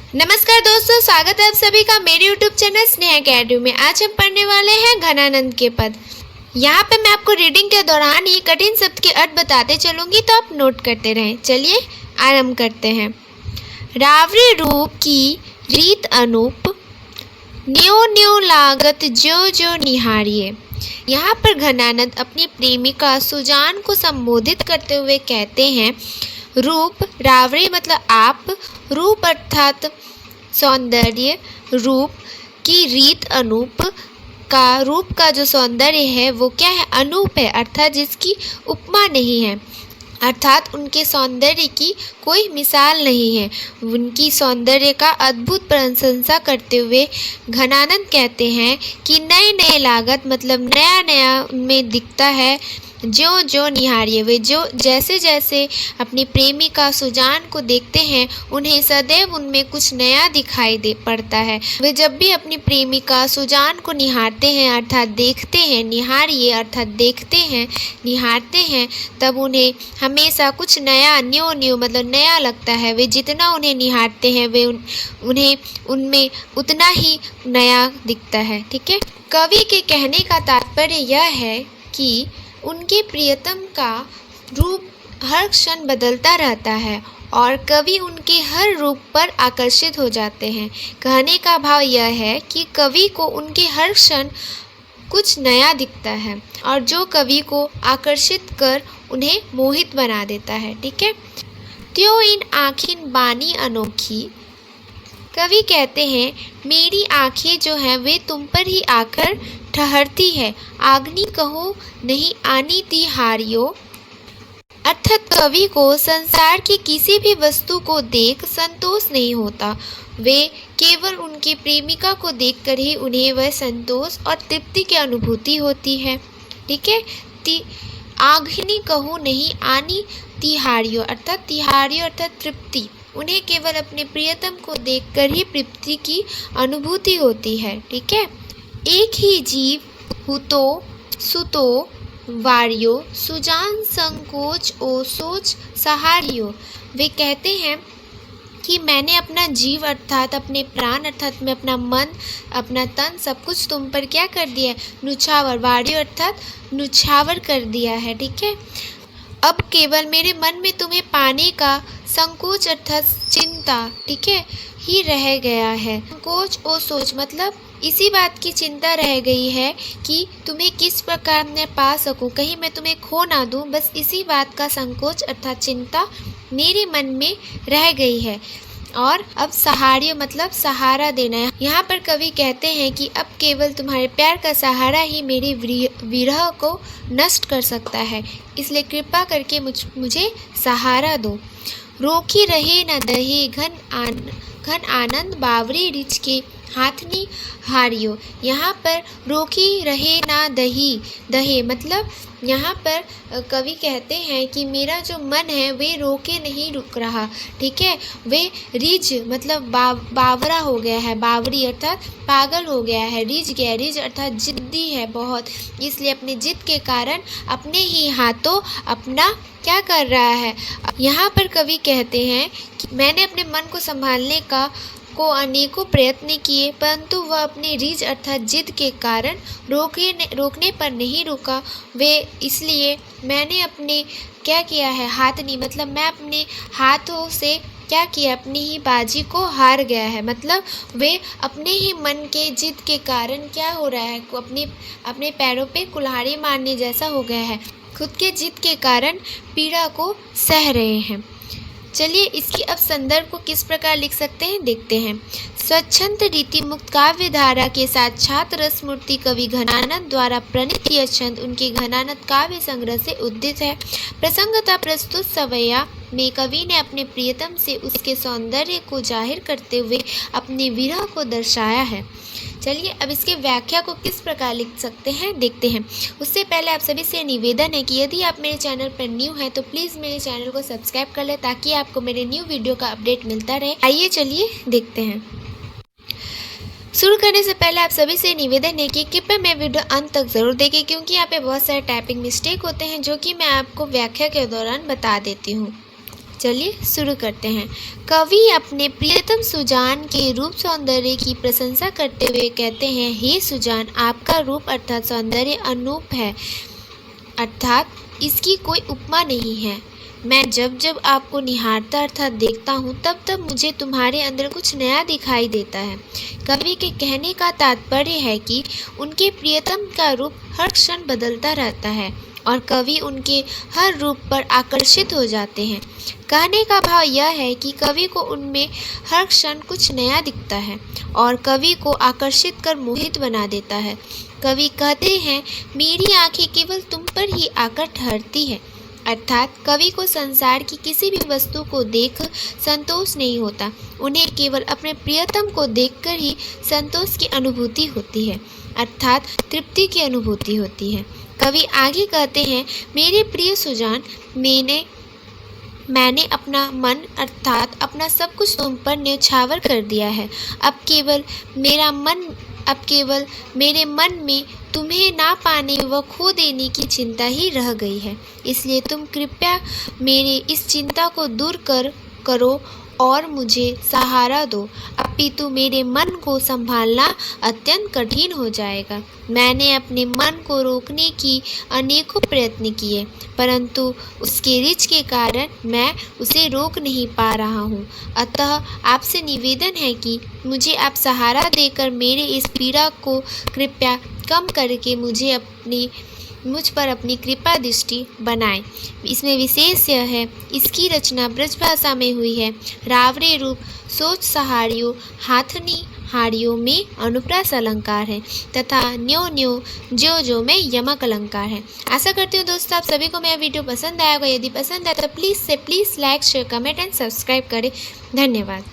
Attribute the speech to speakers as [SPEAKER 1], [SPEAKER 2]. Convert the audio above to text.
[SPEAKER 1] नमस्कार दोस्तों, स्वागत है आप सभी का मेरे यूट्यूब चैनल स्नेहा अकेडमी में। आज हम पढ़ने वाले हैं घनानंद के पद। यहाँ पे मैं आपको रीडिंग के दौरान ही कठिन शब्द के अर्थ बताते चलूंगी, तो आप नोट करते रहें। चलिए आरंभ करते हैं। रावरी रूप की रीत अनूप, न्यो न्यो लागत जो जो निहारिये। यहाँ पर घनानंद अपनी प्रेमिका सुजान को संबोधित करते हुए कहते हैं, रूप रावरी मतलब आप, रूप अर्थात सौंदर्य, रूप की रीत अनूप का, रूप का जो सौंदर्य है वो क्या है, अनूप है, अर्थात जिसकी उपमा नहीं है, अर्थात उनके सौंदर्य की कोई मिसाल नहीं है। उनकी सौंदर्य का अद्भुत प्रशंसा करते हुए घनानंद कहते हैं कि नए नए लागत मतलब नया नया उनमें दिखता है, जो जो निहारिये। वे जो जैसे जैसे अपनी प्रेमिका सुजान को देखते हैं उन्हें सदैव उनमें कुछ नया दिखाई दे पड़ता है। वे जब भी अपनी प्रेमिका सुजान को निहारते हैं अर्थात देखते हैं, निहारिये अर्थात देखते हैं, निहारते हैं, तब उन्हें हमेशा कुछ नया, न्यू न्यू मतलब नया लगता है। वे जितना उन्हें निहारते हैं वे उन्हें उनमें उतना ही नया दिखता है। ठीक है। कवि के कहने का तात्पर्य यह है कि उनके प्रियतम का रूप हर क्षण बदलता रहता है और कवि उनके हर रूप पर आकर्षित हो जाते हैं। कहने का भाव यह है कि कवि को उनके हर क्षण कुछ नया दिखता है और जो कवि को आकर्षित कर उन्हें मोहित बना देता है। ठीक है। त्यों इन आँखिन बानी अनोखी। कवि कहते हैं, मेरी आँखें जो हैं वे तुम पर ही आकर ठहरती है, आग्नि कहो नहीं आनी तिहारियो। अर्थात कवि को संसार की किसी भी वस्तु को देख संतोष नहीं होता, वे केवल उनकी प्रेमिका को देखकर ही उन्हें वह संतोष और तृप्ति की अनुभूति होती है। ठीक है। आग्नि कहो नहीं आनी तिहारियो अर्थात तिहारियो अर्थात तृप्ति, उन्हें केवल अपने प्रियतम को देखकर ही तृप्ति की अनुभूति होती है। ठीक है। एक ही जीव हुतो सुतो वार्यो, सुजान संकोच ओ सोच सहारियो। वे कहते हैं कि मैंने अपना जीव अर्थात अपने प्राण अर्थात मैं अपना मन, अपना तन सब कुछ तुम पर क्या कर दिया है, नुछावर, वार्यो अर्थात नुछावर कर दिया है। ठीक है। अब केवल मेरे मन में तुम्हें पाने का संकोच अर्थात चिंता, ठीक है, ही रह गया है। संकोच और सोच मतलब इसी बात की चिंता रह गई है कि तुम्हें किस प्रकार मैं पा सकूं, कहीं मैं तुम्हें खो ना दूं, बस इसी बात का संकोच अर्थात चिंता मेरे मन में रह गई है। और अब सहारियो मतलब सहारा देना है। यहाँ पर कवि कहते हैं कि अब केवल तुम्हारे प्यार का सहारा ही मेरे विरह को नष्ट कर सकता है, इसलिए कृपा करके मुझे सहारा दो। रोकी रहे न दहे घन आनंद बावरी रिच के हाथनी हारियो। यहाँ पर रोकी रहे ना दहे मतलब यहाँ पर कवि कहते हैं कि मेरा जो मन है वे रोके नहीं रुक रहा। ठीक है। वे रिज मतलब बावरा हो गया है, बावरी अर्थात पागल हो गया है, रिज गया, रिज अर्थात जिद्दी है बहुत, इसलिए अपनी जिद के कारण अपने ही हाथों अपना क्या कर रहा है। यहाँ पर कवि कहते हैं कि मैंने अपने मन को संभालने को अनेकों प्रयत्न किए, परंतु वह अपने रीझ अर्थात जिद के कारण रोकने पर नहीं रुका। वे इसलिए मैंने अपने क्या किया है, हाथनी मतलब मैं अपने हाथों से क्या किया, अपनी ही बाजी को हार गया है, मतलब वे अपने ही मन के जिद के कारण क्या हो रहा है, अपने पैरों पे कुल्हाड़ी मारने जैसा हो गया है, खुद के जिद के कारण पीड़ा को सह रहे हैं। चलिए इसकी अब संदर्भ को किस प्रकार लिख सकते हैं देखते हैं। स्वच्छंद रीति मुक्त काव्य धारा के साथ छात्र रस मूर्ति कवि घनानंद द्वारा प्रणीत यह छंद उनके घनानंद काव्य संग्रह से उद्धित है। प्रसंगतः प्रस्तुत सवैया में कवि ने अपने प्रियतम से उसके सौंदर्य को जाहिर करते हुए अपने विरह को दर्शाया है। चलिए अब इसके व्याख्या को किस प्रकार लिख सकते हैं देखते हैं। उससे पहले आप सभी से निवेदन है कि यदि आप मेरे चैनल पर न्यू हैं तो प्लीज़ मेरे चैनल को सब्सक्राइब कर लें ताकि आपको मेरे न्यू वीडियो का अपडेट मिलता रहे। आइए चलिए देखते हैं। शुरू करने से पहले आप सभी से निवेदन है कि कृपया मैं वीडियो अंत तक ज़रूर देखें, क्योंकि यहाँ पे बहुत सारे टाइपिंग मिस्टेक होते हैं जो कि मैं आपको व्याख्या के दौरान बता देती हूँ। चलिए शुरू करते हैं। कवि अपने प्रियतम सुजान के रूप सौंदर्य की प्रशंसा करते हुए कहते हैं, हे सुजान, आपका रूप अर्थात सौंदर्य अनूप है, अर्थात इसकी कोई उपमा नहीं है। मैं जब जब आपको निहारता अर्थात देखता हूँ तब तब मुझे तुम्हारे अंदर कुछ नया दिखाई देता है। कवि के कहने का तात्पर्य है कि उनके प्रियतम का रूप हर क्षण बदलता रहता है और कवि उनके हर रूप पर आकर्षित हो जाते हैं। कहने का भाव यह है कि कवि को उनमें हर क्षण कुछ नया दिखता है और कवि को आकर्षित कर मोहित बना देता है। कवि कहते हैं, मेरी आंखें केवल तुम पर ही आकर ठहरती है, अर्थात कवि को संसार की किसी भी वस्तु को देख संतोष नहीं होता, उन्हें केवल अपने प्रियतम को देखकर ही संतोष की अनुभूति होती है, अर्थात तृप्ति की अनुभूति होती है। कवि आगे कहते हैं, मेरे प्रिय सुजान, मैंने अपना मन अर्थात अपना सब कुछ तुम पर न्यौछावर कर दिया है। अब केवल मेरे मन में तुम्हें ना पाने व खो देने की चिंता ही रह गई है। इसलिए तुम कृपया मेरे इस चिंता को दूर करो और मुझे सहारा दो, अपितु मेरे मन को संभालना अत्यंत कठिन हो जाएगा। मैंने अपने मन को रोकने की अनेकों प्रयत्न किए, परंतु उसके रिच के कारण मैं उसे रोक नहीं पा रहा हूँ। अतः आपसे निवेदन है कि मुझे आप सहारा देकर मेरे इस पीड़ा को कृपया कम करके मुझ पर अपनी कृपा दृष्टि बनाएं। इसमें विशेष यह है, इसकी रचना ब्रजभाषा में हुई है। रावरे रूप सोच सहारियों हाथनी हाड़ियों में अनुप्रास अलंकार है तथा न्यो न्यो जो जो में यमक अलंकार है। आशा करती हूँ दोस्तों आप सभी को मेरा वीडियो पसंद आया होगा। यदि पसंद आया तो please like share comment and subscribe करें। धन्यवाद।